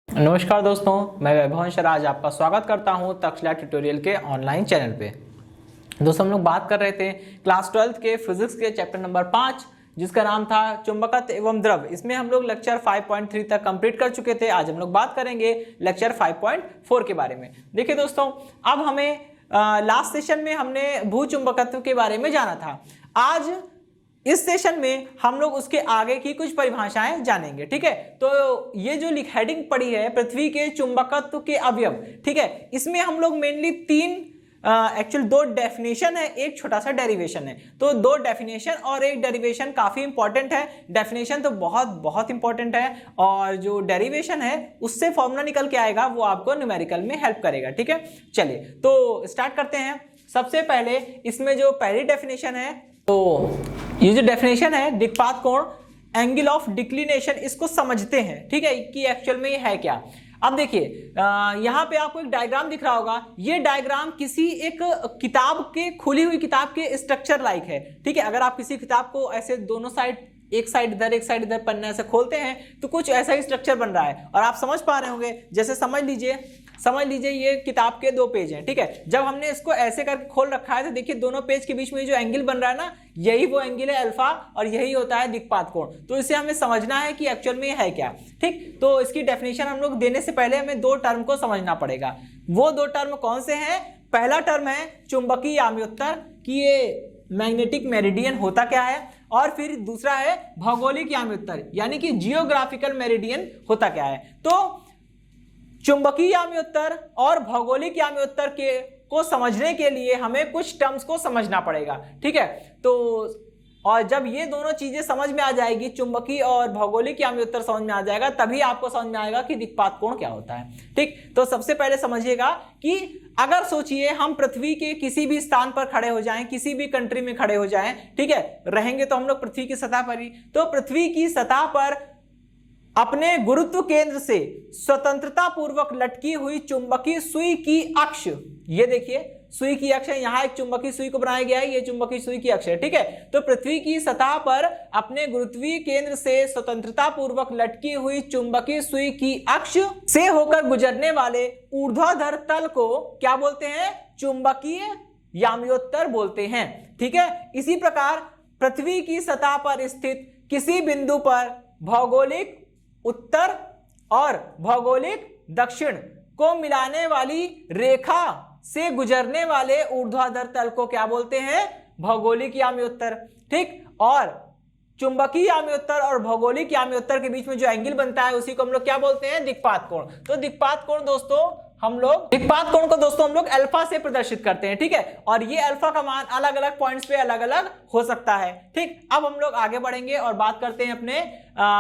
नमस्कार दोस्तों, मैं वैभव आज आपका स्वागत करता हूं तक्षशिला ट्यूटोरियल के ऑनलाइन चैनल पे। दोस्तों, हम लोग बात कर रहे थे क्लास 12 के फिजिक्स के चैप्टर नंबर 5 जिसका नाम था चुंबकत्व एवं द्रव। इसमें हम लोग लेक्चर 5.3 तक कंप्लीट कर चुके थे। आज हम लोग बात करेंगे लेक्चर 5.4 के बारे में। देखिए दोस्तों, अब हमें लास्ट सेशन में हमने भूचुंबकत्व के बारे में जाना था। आज इस सेशन में हम लोग उसके आगे की कुछ परिभाषाएं जानेंगे। ठीक है, तो ये जो हेडिंग पड़ी है पृथ्वी के चुंबकत्व के अवयव, ठीक है, इसमें हम लोग मेनली दो डेफिनेशन है, एक छोटा सा डेरिवेशन है। तो दो डेफिनेशन और एक डेरिवेशन काफी इंपॉर्टेंट है। डेफिनेशन तो बहुत इंपॉर्टेंट है और जो डेरिवेशन है उससे फॉर्मूला निकल के आएगा, वो आपको न्यूमेरिकल में हेल्प करेगा। ठीक है, चलिए तो स्टार्ट करते हैं। सबसे पहले इसमें जो पहली डेफिनेशन है, तो ये जो डेफिनेशन है दिक्पात कोण, एंगल ऑफ डिक्लिनेशन, इसको समझते हैं। ठीक है, कि एक्चुअल में ये है क्या। अब देखिए, यहाँ पे आपको एक डायग्राम दिख रहा होगा। ये डायग्राम किसी एक किताब के, खुली हुई किताब के स्ट्रक्चर लाइक है। ठीक है, अगर आप किसी किताब को ऐसे दोनों साइड, एक साइड इधर एक साइड इधर पन्ना से खोलते हैं तो कुछ ऐसा ही स्ट्रक्चर बन रहा है और आप समझ पा रहे होंगे। जैसे समझ लीजिए ये किताब के दो पेज हैं। ठीक है, जब हमने इसको ऐसे करके खोल रखा है तो देखिए दोनों पेज के बीच में जो एंगल बन रहा है ना, यही वो एंगल है अल्फा और यही होता है दिक्पात कोण। तो इसे हमें समझना है कि एक्चुअल में है क्या। ठीक, तो इसकी डेफिनेशन हम लोग देने से पहले हमें दो टर्म को समझना पड़ेगा। वो दो टर्म कौन से हैं? पहला टर्म है चुंबकीय याम्योत्तर, कि ये मैग्नेटिक मेरिडियन होता क्या है, और फिर दूसरा है भौगोलिक याम्योत्तर, यानी कि जियोग्राफिकल मेरिडियन होता क्या है। तो चुंबकीय याम्योत्तर और भौगोलिक याम्योत्तर को समझने के लिए हमें कुछ टर्म्स को समझना पड़ेगा। ठीक है, तो और जब ये दोनों चीजें समझ में आ जाएगी, चुंबकीय और भौगोलिक याम्योत्तर समझ में आ जाएगा, तभी आपको समझ में आएगा कि दिक्पात कोण क्या होता है। ठीक, तो सबसे पहले समझिएगा कि अगर सोचिए हम पृथ्वी के किसी भी स्थान पर खड़े हो जाएं, किसी भी कंट्री में खड़े हो जाएं, ठीक है, रहेंगे तो हम लोग पृथ्वी की सतह पर ही। तो पृथ्वी की सतह पर अपने गुरुत्व केंद्र से स्वतंत्रता पूर्वक लटकी हुई चुंबकीय सुई की अक्ष, ये देखिए सुई की अक्ष है, यहां एक चुंबकीय सुई को बनाया गया है, ये चुंबकीय सुई की अक्ष है। ठीक है, तो पृथ्वी की सतह पर अपने गुरुत्वीय केंद्र से स्वतंत्रता पूर्वक लटकी हुई चुंबकीय सुई की अक्ष से होकर गुजरने वाले ऊर्ध्वाधर तल को क्या बोलते हैं? चुंबकीय याम्योत्तर बोलते हैं। ठीक है, इसी प्रकार पृथ्वी की सतह पर स्थित किसी बिंदु पर भौगोलिक उत्तर और भौगोलिक दक्षिण को मिलाने वाली रेखा से गुजरने वाले ऊर्ध्वाधर तल को क्या बोलते हैं? भौगोलिक याम्योत्तर। ठीक, और चुंबकीय याम्योत्तर और भौगोलिक याम्योत्तर के बीच में जो एंगल बनता है उसी को हम लोग क्या बोलते हैं? दिक्पात कोण। तो दिक्पात कोण हम लोग अल्फा से प्रदर्शित करते हैं। ठीक है, और ये अल्फा का मान अलग अलग पॉइंट्स पे अलग अलग हो सकता है। ठीक, अब हम लोग आगे बढ़ेंगे और बात करते हैं अपने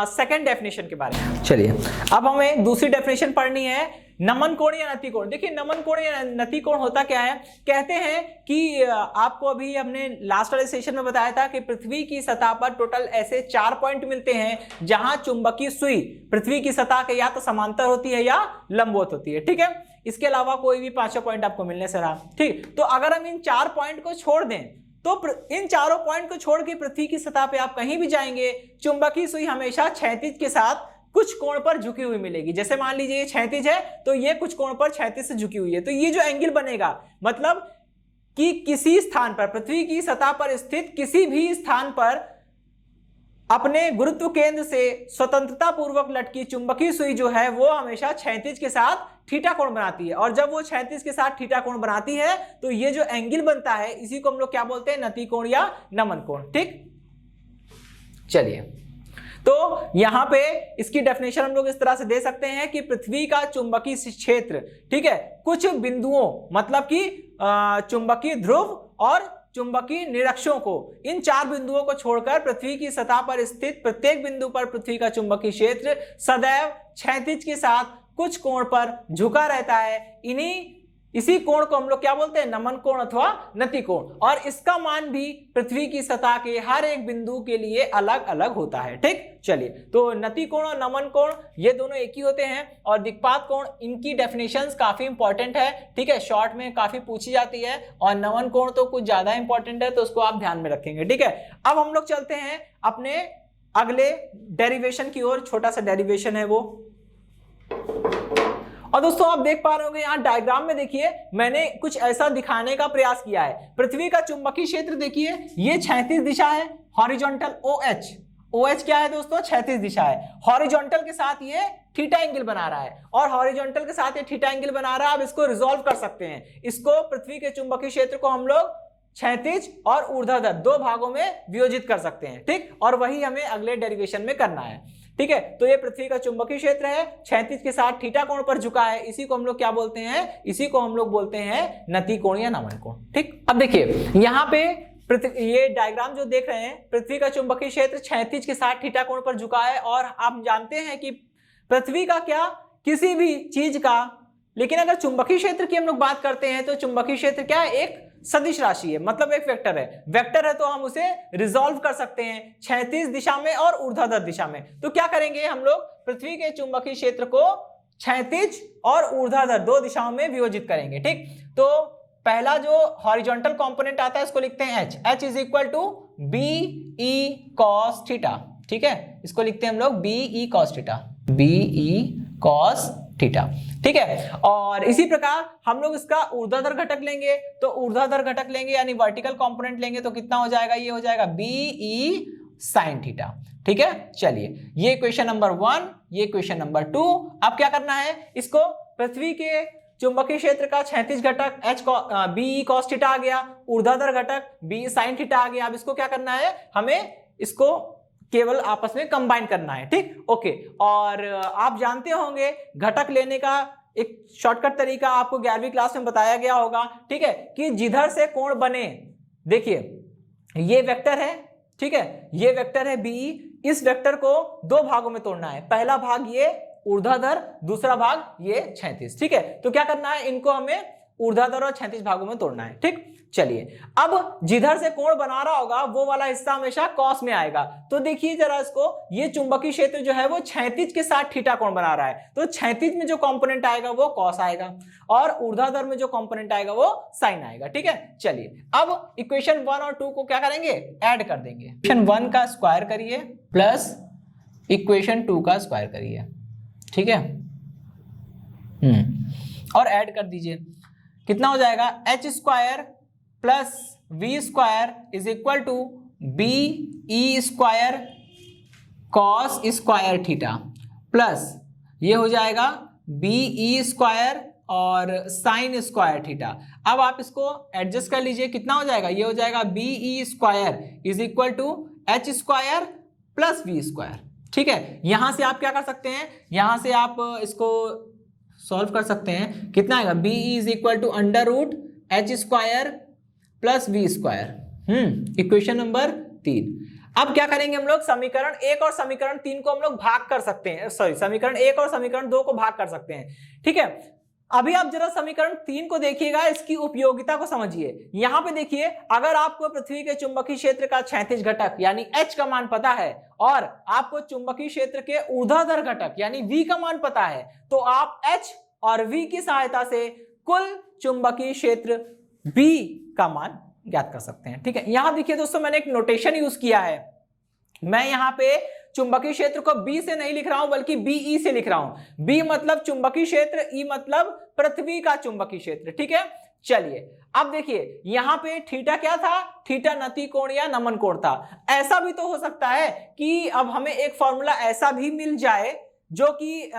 सेकंड डेफिनेशन के बारे में। चलिए, अब हमें दूसरी डेफिनेशन पढ़नी है, नमन कोण या नति कोण। देखिए, नमन कोण या नति कोण होता क्या है? कहते हैं कि आपको अभी हमने लास्ट वाले सेशन में बताया था कि पृथ्वी की सतह पर टोटल ऐसे 4 पॉइंट मिलते हैं जहां चुंबकीय सुई पृथ्वी की सतह के या तो समांतर होती है या लंबवत होती है। ठीक है, इसके अलावा कोई भी 5 पॉइंट आपको मिलने से रहा। ठीक, तो अगर हम इन 4 पॉइंट को छोड़ दें तो इन चारों पॉइंट को छोड़ के पृथ्वी की सतह पे आप कहीं भी जाएंगे, चुंबकीय सुई हमेशा क्षैतिज के साथ कुछ कोण पर झुकी हुई मिलेगी। जैसे मान लीजिए ये क्षैतिज है तो ये कुछ कोण पर क्षैतिज से झुकी हुई है। तो ये जो एंगल बनेगा, मतलब कि किसी स्थान पर, पृथ्वी की सतह पर स्थित किसी भी स्थान पर अपने गुरुत्व केंद्र से स्वतंत्रता पूर्वक लटकी चुंबकीय सुई जो है वो हमेशा क्षैतिज के साथ थीटा कोण बनाती है। और जब वो क्षैतिज के साथ थीटा कोण बनाती है तो ये जो एंगल बनता है इसी को हम लोग क्या बोलते हैं? नति कोण या नमन कोण। ठीक, चलिए, तो यहां पे इसकी डेफिनेशन हम लोग इस तरह से दे सकते हैं कि पृथ्वी का चुंबकीय क्षेत्र, ठीक है, कुछ बिंदुओं, मतलब कि चुंबकीय ध्रुव और चुंबकीय निरक्षों को, इन 4 बिंदुओं को छोड़कर पृथ्वी की सतह पर स्थित प्रत्येक बिंदु पर पृथ्वी का चुंबकीय क्षेत्र सदैव क्षैतिज के साथ कुछ कोण पर झुका रहता है। इसी कोण को हम लोग क्या बोलते हैं? नमन कोण अथवा नति कोण। और इसका मान भी पृथ्वी की सतह के हर एक बिंदु के लिए अलग अलग होता है। ठीक, चलिए, तो नति कोण और नमन कोण ये दोनों एक ही होते हैं। और दिक्पात कोण, इनकी डेफिनेशंस काफी इंपॉर्टेंट है। ठीक है, शॉर्ट में काफी पूछी जाती है, और नमन कोण तो कुछ ज्यादा इंपॉर्टेंट है, तो उसको आप ध्यान में रखेंगे। ठीक है, अब हम लोग चलते हैं अपने अगले डेरिवेशन की ओर। छोटा सा डेरिवेशन है वो, और दोस्तों आप देख पा रहे होंगे यहाँ डायग्राम में, देखिए मैंने कुछ ऐसा दिखाने का प्रयास किया है। पृथ्वी का चुंबकीय क्षेत्र देखिए, ये क्षैतिज दिशा है, हॉरिजॉन्टल OH। OH क्या है दोस्तों? क्षैतिज दिशा है। हॉरिजॉन्टल के साथ ये थीटा एंगल बना रहा है, और हॉरिजॉन्टल के साथ ये थीटा एंगल बना रहा है। आप इसको रिजॉल्व कर सकते हैं। इसको पृथ्वी के चुंबकीय क्षेत्र को हम लोग क्षैतिज और ऊर्ध्वाधर दो भागों में वियोजित कर सकते हैं, ठीक। और वही हमें अगले डेरिवेशन में करना है, ठीक है। तो ये पृथ्वी का चुंबकीय क्षेत्र है, क्षैतिज के साथ थीटा कोण पर झुका है। इसी को हम लोग क्या बोलते हैं? इसी को हम लोग बोलते हैं नति कोण या नमन कोण, ठीक। अब देखिए यहाँ पे ये डायग्राम जो देख रहे हैं, पृथ्वी का चुंबकीय क्षेत्र क्षैतिज के साथ थीटा कोण पर झुका है। और आप जानते हैं कि पृथ्वी का क्या, किसी भी चीज का, लेकिन अगर चुंबकीय क्षेत्र की हम लोग बात करते हैं तो चुंबकीय क्षेत्र क्या है? एक सदिश राशि है, मतलब एक वेक्टर है। वेक्टर है तो हम उसे रिजॉल्व कर सकते हैं क्षैतिज दिशा में और ऊर्ध्वाधर दिशा में। तो क्या करेंगे हम लोग? पृथ्वी के चुंबकीय क्षेत्र को क्षैतिज और ऊर्ध्वाधर दो दिशाओं में वियोजित करेंगे, ठीक। तो पहला जो हॉरिजॉन्टल कंपोनेंट आता है इसको लिखते हैं H। H is equal to BE cos theta, ठीक है। इसको लिखते हैं हम लोग BE cos theta, BE cos theta, ठीक है। और इसी प्रकार हम लोग इसका ऊर्ध्वाधर घटक लेंगे, तो ऊर्ध्वाधर घटक लेंगे यानी वर्टिकल कंपोनेंट लेंगे, तो कितना हो जाएगा? ये हो जाएगा BE sin थीटा, ठीक है। चलिए ये इक्वेशन नंबर 1, ये इक्वेशन नंबर 2। अब क्या करना है? इसको पृथ्वी के चुंबकीय क्षेत्र का क्षैतिज घटक BE cos थीटा आ गया, ऊर्ध्वाधर घटक BE sin थीटा आ गया। अब इसको क्या करना है? हमें इसको केवल आपस में कंबाइन करना है, ठीक, ओके। और आप जानते होंगे घटक लेने का एक शॉर्टकट तरीका आपको 11वीं क्लास में बताया गया होगा, ठीक है, कि जिधर से कोण बने, देखिए ये वेक्टर है, ठीक है, ये वेक्टर है BE। इस वेक्टर को दो भागों में तोड़ना है, पहला भाग ये ऊर्ध्वाधर, दूसरा भाग ये क्षैतिज, ठीक है। तो क्या करना है? इनको हमें ऊर्ध्वाधर और क्षैतिज भागों में तोड़ना है, ठीक। चलिए अब जिधर से कोण बना रहा होगा वो वाला हिस्सा हमेशा कॉस में आएगा। तो देखिए जरा इसको, ये चुंबकीय क्षेत्र जो है वो क्षैतिज के साथ थीटा कोण बना रहा है, तो क्षैतिज में जो कंपोनेंट आएगा वो कॉस आएगा, और ऊर्ध्वाधर में जो कंपोनेंट आएगा वो साइन आएगा, ठीक है। चलिए अब इक्वेशन 1 और 2 को क्या करेंगे? ऐड कर देंगे। इक्वेशन 1 का स्क्वायर करिए प्लस इक्वेशन 2 का स्क्वायर करिए, ठीक है। और ऐड कर दीजिए, कितना हो जाएगा? H square plus V square is equal to BE square cos square theta plus ये हो जाएगा BE स्क्वायर और साइन स्क्वायर थीटा। अब आप इसको एडजस्ट कर लीजिए, कितना हो जाएगा? ये हो जाएगा BE square is equal to H square plus V square, ठीक है। यहां से आप क्या कर सकते हैं? यहां से आप इसको सॉल्व कर सकते हैं। कितना आएगा? BE is equal to under root H square plus V square, equation number 3। अब क्या करेंगे हम लोग? समीकरण 1 और समीकरण 3 को हम लोग भाग कर सकते हैं, सॉरी समीकरण 1 और समीकरण 2 को भाग कर सकते हैं, ठीक है। अभी आप जरा समीकरण 3 को देखिएगा, इसकी उपयोगिता को समझिए। यहां पे देखिए, अगर आपको पृथ्वी के चुंबकीय क्षेत्र का क्षैतिज घटक यानी H का मान पता है और आपको चुंबकीय क्षेत्र के ऊर्ध्वाधर घटक यानी V का मान पता है, तो आप H और V की सहायता से कुल चुंबकीय क्षेत्र B का मान ज्ञात कर सकते हैं, ठीक है। यहां देखिए दोस्तों, मैंने एक नोटेशन यूज किया है। मैं यहां पे चुंबकीय क्षेत्र को B से नहीं लिख रहा हूं बल्कि BE से लिख रहा हूं। B मतलब चुंबकीय क्षेत्र, E मतलब पृथ्वी का चुंबकीय क्षेत्र, ठीक है। चलिए अब देखिए, यहां पे थीटा क्या था? थीटा नति कोण या नमन कोण था। ऐसा भी तो हो सकता है कि अब हमें एक फॉर्मूला ऐसा भी मिल जाए जो कि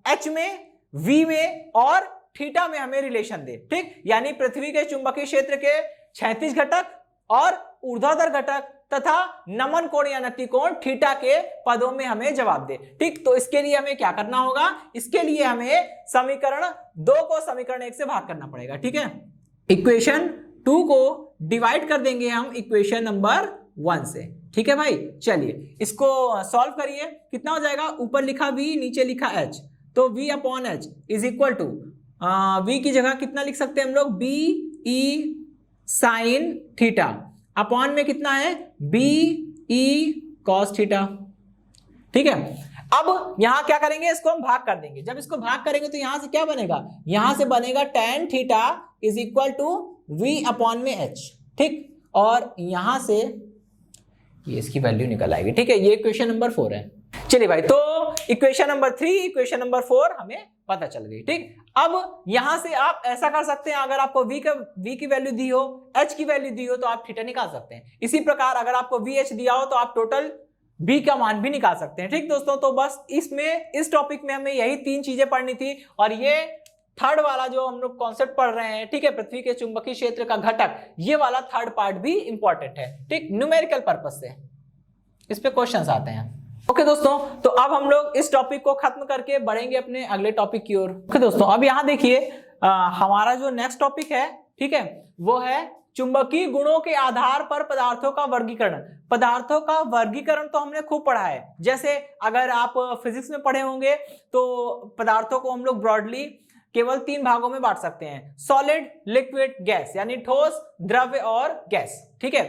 H में, V में और थीटा में हमें रिलेशन दे, ठीक। यानी पृथ्वी के चुंबकीय क्षेत्र के क्षैतिज घटक और ऊर्ध्वाधर घटक तथा नमन कोण या नति कोण थीटा के पदों में हमें जवाब दे, ठीक। तो इसके लिए हमें क्या करना होगा? इसके लिए हमें समीकरण 2 को समीकरण 1 से भाग करना पड़ेगा, ठीक है। इक्वेशन 2 को डिवाइड कर देंगे हम इक्वेशन नंबर 1 से, ठीक है भाई। चलिए इसको सॉल्व करिए, कितना हो जाएगा? ऊपर लिखा V, नीचे लिखा H, तो V upon H is equal to V की जगह कितना लिख सकते हैं हम लोग? BE साइन थीटा अपॉन में कितना है? BE cos थीटा, ठीक है। अब यहां क्या करेंगे? इसको हम भाग कर देंगे। जब इसको भाग करेंगे तो यहां से क्या बनेगा? यहां से बनेगा tan theta is equal to V upon में H, ठीक। और यहां से ये इसकी वैल्यू निकल आएगी, ठीक है। ये इक्वेशन नंबर 4 है। चलिए भाई, तो इक्वेशन नंबर 3, इक्वेशन नंबर 4 हमें पता चल गई। ठीक, अब यहां से आप ऐसा कर सकते हैं, अगर आपको v की वैल्यू दी हो, h की वैल्यू दी हो, तो आप थीटा निकाल सकते हैं। इसी प्रकार अगर आपको vh दिया हो तो आप टोटल b का मान भी निकाल सकते हैं। ठीक दोस्तों, तो बस इसमें इस टॉपिक में हमें यही 3 चीजें पढ़नी थी, और ये थर्ड वाला जो हम लोग कॉन्सेप्ट पढ़ रहे हैं, ठीक है, पृथ्वी के चुंबकीय क्षेत्र का घटक, ये वाला थर्ड पार्ट भी इंपॉर्टेंट है। ठीक, न्यूमेरिकल पर्पस से इस पे क्वेश्चंस आते हैं। ओके दोस्तों, तो अब हम लोग इस टॉपिक को खत्म करके बढ़ेंगे अपने अगले टॉपिक की ओर। ओके दोस्तों, अब यहां देखिए हमारा जो नेक्स्ट टॉपिक है, ठीक है, वो है चुंबकीय गुणों के आधार पर पदार्थों का वर्गीकरण। पदार्थों का वर्गीकरण तो हमने खूब पढ़ा है, जैसे अगर आप फिजिक्स में पढ़े होंगे तो पदार्थों को हम लोग ब्रॉडली केवल 3 भागों में बांट सकते हैं, सॉलिड, लिक्विड, गैस, यानी ठोस, द्रव्य और गैस। ठीक है,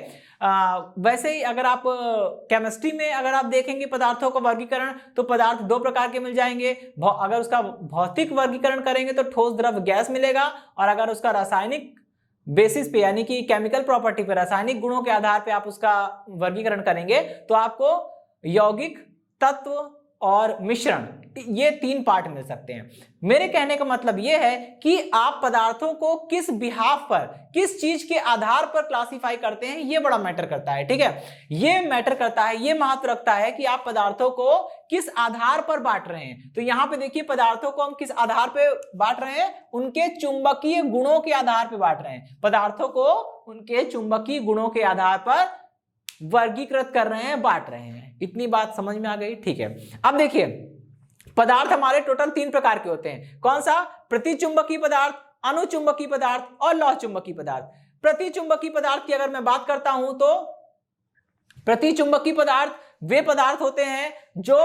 वैसे ही अगर आप केमिस्ट्री में अगर आप देखेंगे पदार्थों का वर्गीकरण, तो पदार्थ 2 प्रकार के मिल जाएंगे। अगर उसका भौतिक वर्गीकरण करेंगे तो ठोस, द्रव्य, गैस मिलेगा, और अगर उसका रासायनिक बेसिस पे यानी कि केमिकल प्रॉपर्टी पे, रासायनिक गुणों के आधार पे आप उसका वर्गीकरण करेंगे तो आपको यौगिक, तत्व और मिश्रण, ये 3 पार्ट मिल सकते हैं। मेरे कहने का मतलब ये है कि आप पदार्थों को किस बिहाफ पर, किस चीज के आधार पर क्लासिफाई करते हैं, ये बड़ा मैटर करता है। ठीक है, ये मैटर करता है, ये महत्व रखता है कि आप पदार्थों को किस आधार पर बांट रहे हैं। तो यहां पे देखिए पदार्थों को हम किस आधार पे बांट रहे हैं, उनके चुंबकीय गुणों के आधार पर बांट रहे हैं। पदार्थों को उनके चुंबकीय गुणों के आधार पर वर्गीकृत कर रहे हैं, बांट रहे हैं। इतनी बात समझ में आ गई? ठीक है, अब देखिए पदार्थ हमारे टोटल 3 प्रकार के होते हैं। कौन सा? प्रतिचुंबकीय पदार्थ, अनुचुंबकीय पदार्थ और लौह चुंबकीय पदार्थ। प्रतिचुंबकीय पदार्थ की अगर मैं बात करता हूं तो प्रतिचुंबकीय पदार्थ वे पदार्थ होते हैं जो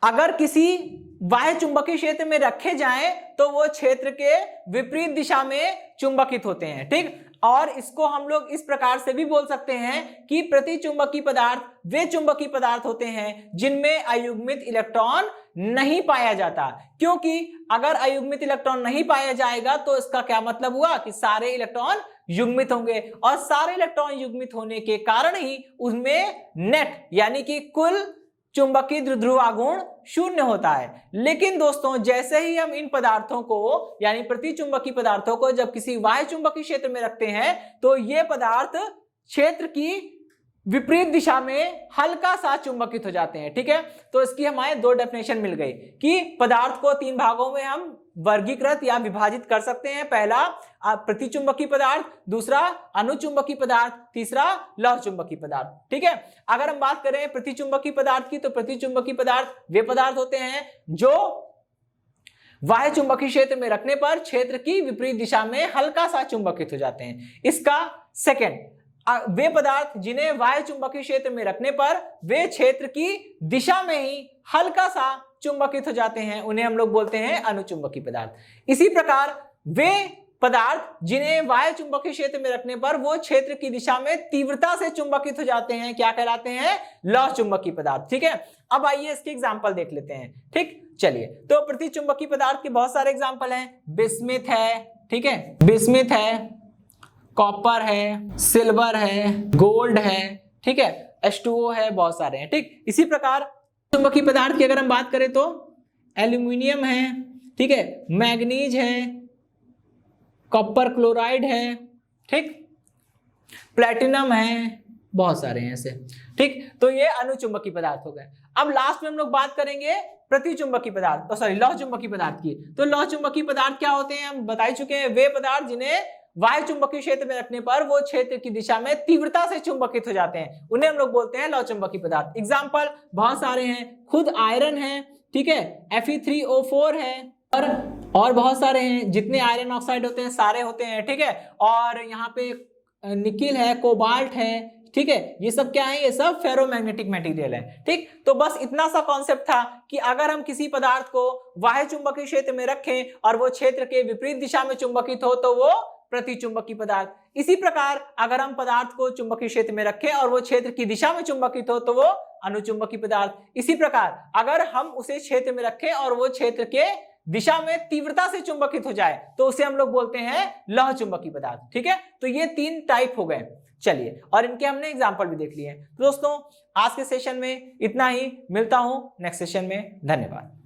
अगर किसी बाह्य चुंबकीय क्षेत्र में रखे जाएं तो वो क्षेत्र के विपरीत दिशा में चुंबकित होते हैं। ठीक, और इसको हम लोग इस प्रकार से भी बोल सकते हैं कि प्रतिचुंबकीय पदार्थ वे चुंबकीय पदार्थ होते हैं जिनमें अयुग्मित इलेक्ट्रॉन नहीं पाया जाता, क्योंकि अगर अयुग्मित इलेक्ट्रॉन नहीं पाया जाएगा तो इसका क्या मतलब हुआ कि सारे इलेक्ट्रॉन युग्मित होंगे, और सारे इलेक्ट्रॉन युग्मित होने के कारण ही उसमें नेट यानी कि कुल चुंबकीय द्विध्रुवागुण 0 होता है। लेकिन दोस्तों जैसे ही हम इन पदार्थों को यानी प्रतिचुंबकीय पदार्थों को जब किसी बाह्य चुंबकीय क्षेत्र में रखते हैं तो ये पदार्थ क्षेत्र की विपरीत दिशा में हल्का सा चुंबकित हो जाते हैं। ठीक है, तो इसकी हमारे 2 डेफिनेशन मिल गई कि पदार्थ को 3 भागों में हम वर्गीकृत या विभाजित कर सकते हैं। पहला प्रतिचुंबकीय पदार्थ, दूसरा अनुचुंबकीय पदार्थ, तीसरा लौह चुंबकीय पदार्थ। ठीक है, अगर हम बात करें प्रतिचुंबकीय पदार्थ की तो प्रतिचुंबकीय पदार्थ वे पदार्थ होते हैं जो बाह्य चुंबकीय क्षेत्र में रखने पर क्षेत्र की विपरीत दिशा में हल्का सा चुंबकित हो जाते हैं। इसका सेकंड, वे पदार्थ जिन्हें बाह्य चुंबकीय क्षेत्र में रखने पर वे क्षेत्र की दिशा में ही हल्का सा चुंबकित हो जाते हैं, उन्हें हम लोग बोलते हैं अनुचुंबकीय पदार्थ। इसी प्रकार वे पदार्थ जिन्हें बाह्य चुंबकीय क्षेत्र में रखने पर वो क्षेत्र की दिशा में तीव्रता से चुंबकित हो जाते हैं, क्या कहलाते हैं? लौह चुंबकीय पदार्थ। ठीक है, अब आइए इसके एग्जांपल देख लेते हैं। ठीक, चलिए, तो प्रतिचुंबकीय पदार्थ के बहुत सारे एग्जांपल हैं। बिस्मिथ है, ठीक है, बिस्मिथ है, कॉपर है, सिल्वर है, गोल्ड है, ठीक है, H2O है, बहुत सारे हैं। ठीक, इसी प्रकार चुंबकीय पदार्थ की अगर हम बात करें तो एल्यूमिनियम है, ठीक है, मैग्नीज है, कॉपर क्लोराइड है, ठीक, प्लेटिनम है, बहुत सारे हैं ऐसे। ठीक, तो ये अनुचुंबकीय पदार्थ हो गए। अब लास्ट में हम लोग बात करेंगे प्रतिचुंबकीय पदार्थ, सॉरी लौह चुंबकीय पदार्थ की। तो लौह चुंबकीय पदार्थ क्या होते हैं हम बता चुके हैं, वे पदार्थ जिन्हें बाह्य चुंबकीय क्षेत्र में रखने पर वो क्षेत्र की दिशा में तीव्रता से चुंबकित हो जाते हैं, उन्हें हम लोग बोलते हैं लौह चुंबकीय पदार्थ। एग्जाम्पल बहुत सारे हैं, खुद आयरन है, ठीक है, Fe3O4 है, और बहुत सारे हैं, जितने आयरन ऑक्साइड होते हैं सारे होते हैं। ठीक है, और यहाँ पे निकिल है, कोबाल्ट है, ठीक है, ये सब क्या है? ये सब फेरोमैग्नेटिक मटेरियल है। ठीक, तो बस इतना सा कॉन्सेप्ट था कि अगर हम किसी पदार्थ को बाह्य चुंबकीय क्षेत्र में रखें और वो क्षेत्र के विपरीत दिशा में चुंबकित हो तो वो प्रतिचुंबकीय पदार्थ। इसी प्रकार अगर हम पदार्थ को चुंबकीय क्षेत्र में रखें और वो क्षेत्र की दिशा में चुंबकित हो तो वो अनुचुंबकीय पदार्थ। इसी प्रकार अगर हम उसे क्षेत्र में रखें और वो क्षेत्र के दिशा में तीव्रता से चुंबकित हो जाए तो उसे हम लोग बोलते हैं लौह चुंबकीय पदार्थ। ठीक है, तो ये 3 टाइप हो गए। चलिए, और इनके हमने एग्जाम्पल भी देख लिए। तो दोस्तों आज के सेशन में इतना ही, मिलता हूं नेक्स्ट सेशन में। धन्यवाद।